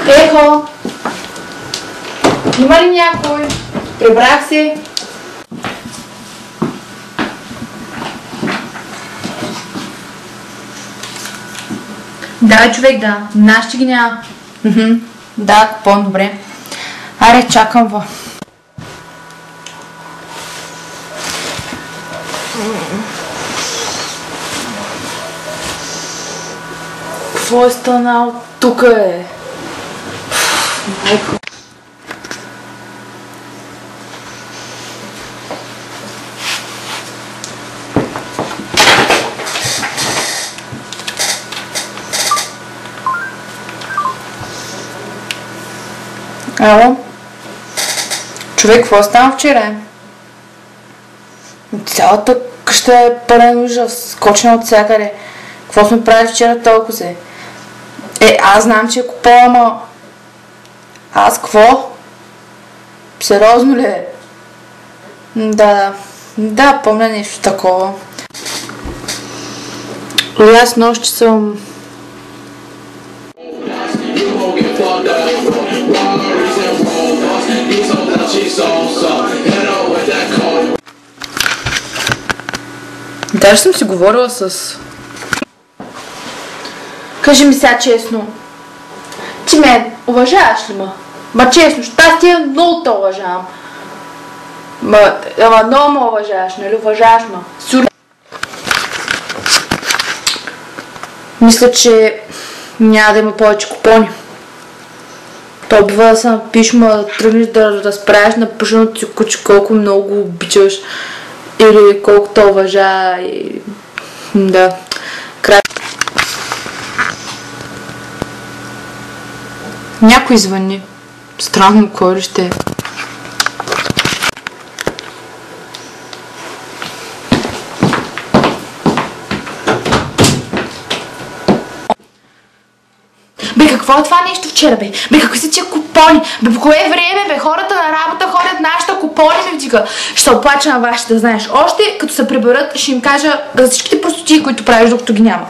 Ехо! Има ли някой? Прибрах се. Да, човек, да. Нашите ги няма. Да, купон, добре. Аре, чакам во. Какво е станало тук, е? Майко. Ало? Човек, какво стана вчера? Цялата къща е пълен ужас, скочена от всякъде. Какво сме правили вчера толкова се? Аз знам, че е купала, ама... Аз какво? Сериозно ли е? Да, помня нещо такова. И аз нощи съм... Даже съм си говорила с... Кажи ми сега честно. Ти мен уважаваш ли ма? Ма честно, аз тия много те уважавам. Ама много ме уважаваш, нали? Уважаваш ма. Мисля, че няма да има повече купони. То бива да се напиш, ма да тръгнеш да разправяш на пъшеното си куче колко много го обичаш или колко те уважава и... Да. Някой звъни. Странно, кой ли ще е? Бе, какво е това нещо вчера, бе? Бе, какви са тия купони? Бе, по кое време, бе? Хората на работа ходят нашите купони, ме вдига. Ще оплача на вашите, да знаеш. Още, като се приберат, ще им кажа за всичките простотии, които правиш, докато ги няма.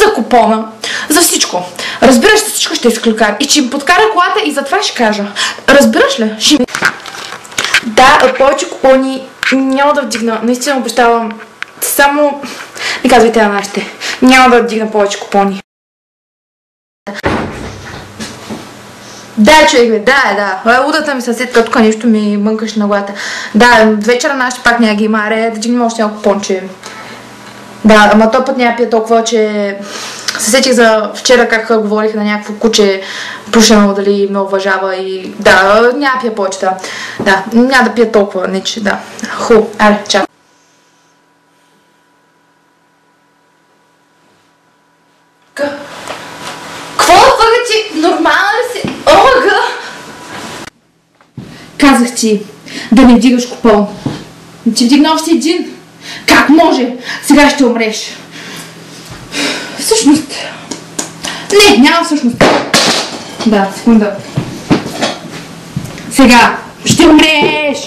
За купона, за всичко. Разбираш, за всичко ще изклюкам. И че им подкара колата и затова ще кажа. Разбираш ли? Да, повече купони няма да вдигна. Наистина обещавам. Само... Не казвайте на нашите. Няма да вдигна повече купони. Да, човек, бе, да. Удата ми съседка, тук нещо ми мънкаш на главата. Да, вечера нашите пак няма ги има, аре, да дигнем още няколко понче. Да, ама този път няма пия толкова, че се сетих за вчера как говорих на някакво куче пушено, дали ме уважава и... Да, няма пия повече, да. Да, няма да пия толкова, не че, да. Аре, чак. Какво отвъга ти? Нормално ли си? Ога! Казах ти да не вдигаш купон. Ти вдигна още един. Как може? Сега ще умреш. Всъщност... Не, няма всъщност. Да, секунда. Сега ще умреш!